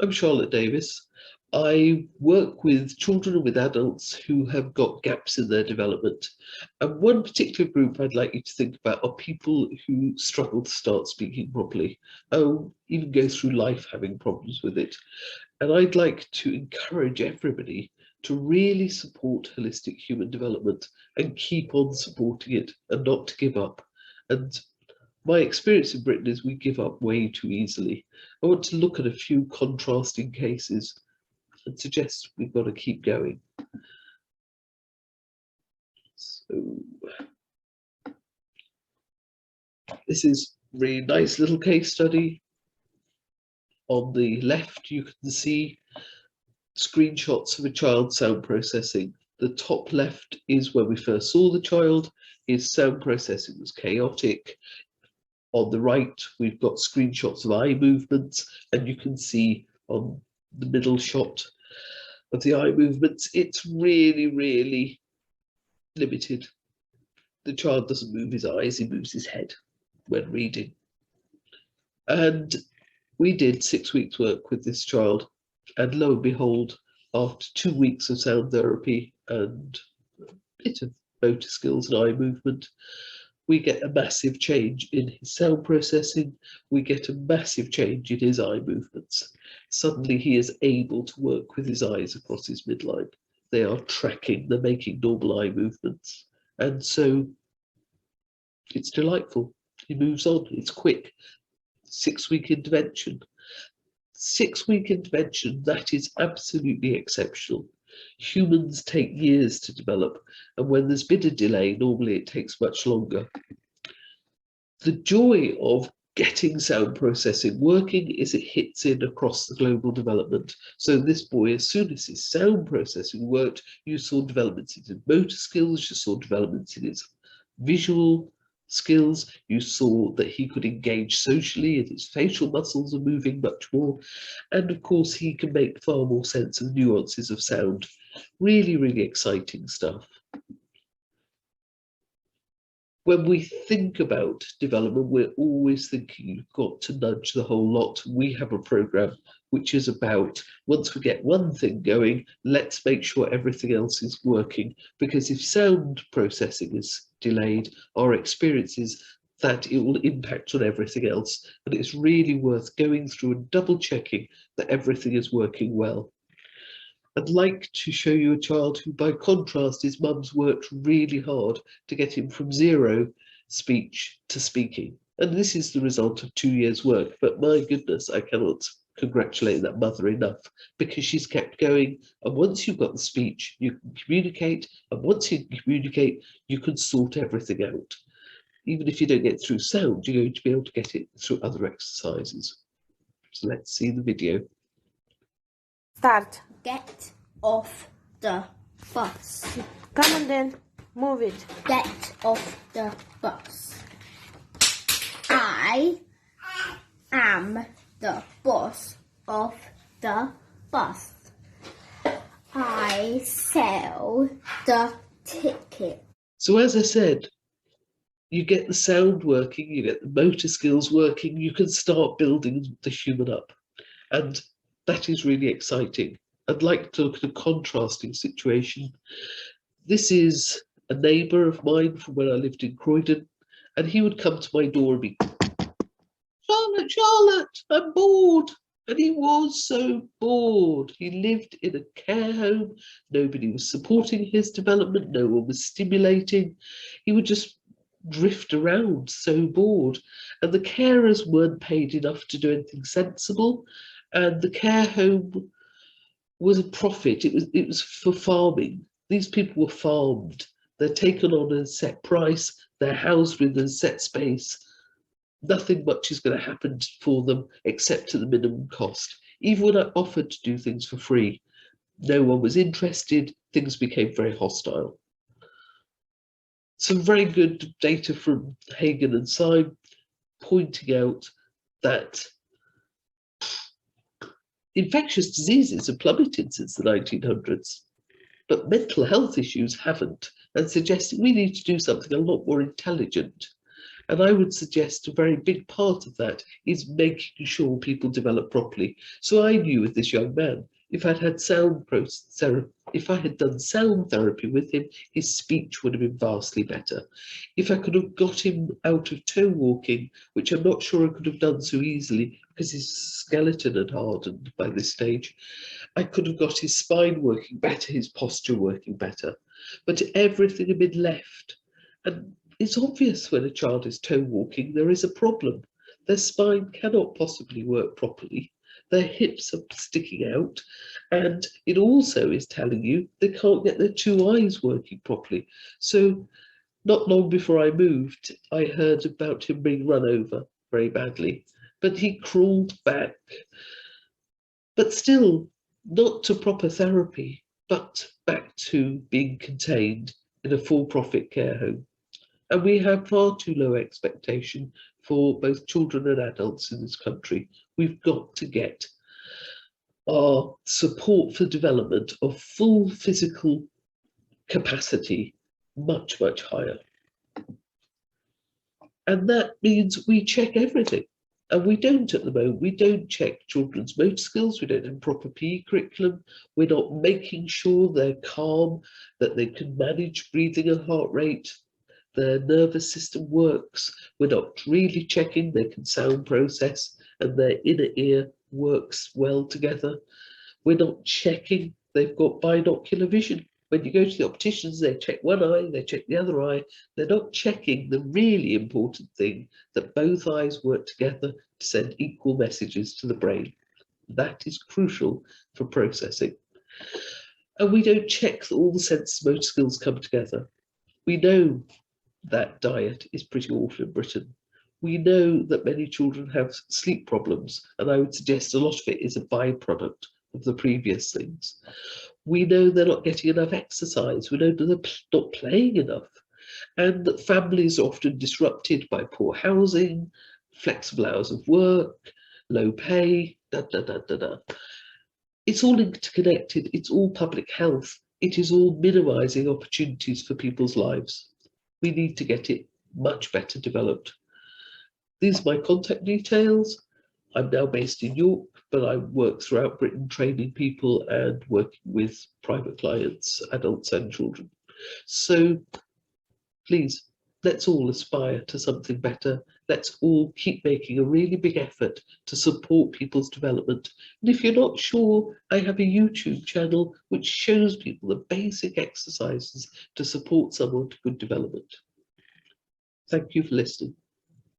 I'm Charlotte Davis. I work with children and with adults who have got gaps in their development. And one particular group I'd like you to think about are people who struggle to start speaking properly, even go through life having problems with it. And I'd like to encourage everybody to really support holistic human development and keep on supporting it and not to give up. And my experience in Britain is we give up way too easily. I want to look at a few contrasting cases and suggest we've got to keep going. So this is a really nice little case study. On the left, you can see screenshots of a child sound processing. The top left is where we first saw the child. His sound processing was chaotic. On the right, we've got screenshots of eye movements, and you can see on the middle shot of the eye movements, it's really, really limited. The child doesn't move his eyes, he moves his head when reading. And we did 6 weeks work with this child, and lo and behold, after 2 weeks of sound therapy and a bit of motor skills and eye movement, we get a massive change in his sound processing, we get a massive change in his eye movements. Suddenly he is able to work with his eyes across his midline. They are tracking, they're making normal eye movements. And so it's delightful. He moves on, it's quick. 6-week intervention. 6-week intervention, that is absolutely exceptional. Humans take years to develop, and when there's been a delay, normally it takes much longer. The joy of getting sound processing working is it hits in across the global development. So this boy, as soon as his sound processing worked, you saw developments in his motor skills, you saw developments in his visual skills, you saw that he could engage socially and his facial muscles are moving much more. And of course, he can make far more sense of the nuances of sound. Really, really exciting stuff. When we think about development, we're always thinking you've got to nudge the whole lot. We have a program which is about, once we get one thing going, let's make sure everything else is working. Because if sound processing is delayed, our experience is that it will impact on everything else. And it's really worth going through and double checking that everything is working well. I'd like to show you a child who, by contrast, his mum's worked really hard to get him from 0 speech to speaking. And this is the result of 2 years' work. But my goodness, I cannot congratulate that mother enough, because she's kept going. And once you've got the speech, you can communicate. And once you communicate, you can sort everything out. Even if you don't get through sound, you're going to be able to get it through other exercises. So let's see the video. Start. Get off the bus. Come on then, move it. Get off the bus. I am the boss of the bus. I sell the ticket. So as I said, you get the sound working, you get the motor skills working, you can start building the human up. And that is really exciting. I'd like to look at a contrasting situation. This is a neighbour of mine from when I lived in Croydon, and he would come to my door and be, Charlotte, Charlotte, I'm bored. And he was so bored. He lived in a care home. Nobody was supporting his development. No one was stimulating. He would just drift around, so bored. And the carers weren't paid enough to do anything sensible. And the care home was a profit. It was for farming. These people were farmed. They're taken on a set price. They're housed within a set space. Nothing much is going to happen for them except to the minimum cost. Even when I offered to do things for free, no one was interested. Things became very hostile. Some very good data from Hagen and Syme pointing out that infectious diseases have plummeted since the 1900s, but mental health issues haven't, and suggesting we need to do something a lot more intelligent. And I would suggest a very big part of that is making sure people develop properly. So I knew with this young man, if I'd had if I had done sound therapy with him, his speech would have been vastly better. If I could have got him out of toe walking, which I'm not sure I could have done so easily because his skeleton had hardened by this stage, I could have got his spine working better, his posture working better. But everything had been left. And it's obvious when a child is toe walking, there is a problem. Their spine cannot possibly work properly. Their hips are sticking out. And it also is telling you they can't get their two eyes working properly. So not long before I moved, I heard about him being run over very badly. But he crawled back. But still, not to proper therapy, but back to being contained in a for-profit care home. And we have far too low expectation for both children and adults in this country. We've got to get our support for development of full physical capacity much, much higher. And that means we check everything. And we don't at the moment. We don't check children's motor skills. We don't have proper PE curriculum. We're not making sure they're calm, that they can manage breathing and heart rate. Their nervous system works. We're not really checking they can sound process and their inner ear works well together. We're not checking they've got binocular vision. When you go to the opticians, they check one eye, they check the other eye. They're not checking the really important thing, that both eyes work together to send equal messages to the brain. That is crucial for processing. And we don't check that all the sense motor skills come together. We know that diet is pretty awful in Britain. We know that many children have sleep problems, and I would suggest a lot of it is a byproduct of the previous things. We know they're not getting enough exercise. We know that they're not playing enough, and that families are often disrupted by poor housing, flexible hours of work, low pay, It's all interconnected. It's all public health. It is all minimizing opportunities for people's lives. We need to get it much better developed. These are my contact details. I'm now based in York, but I work throughout Britain training people and working with private clients, adults and children. So please, let's all aspire to something better. Let's all keep making a really big effort to support people's development. And if you're not sure, I have a YouTube channel which shows people the basic exercises to support someone to good development. Thank you for listening.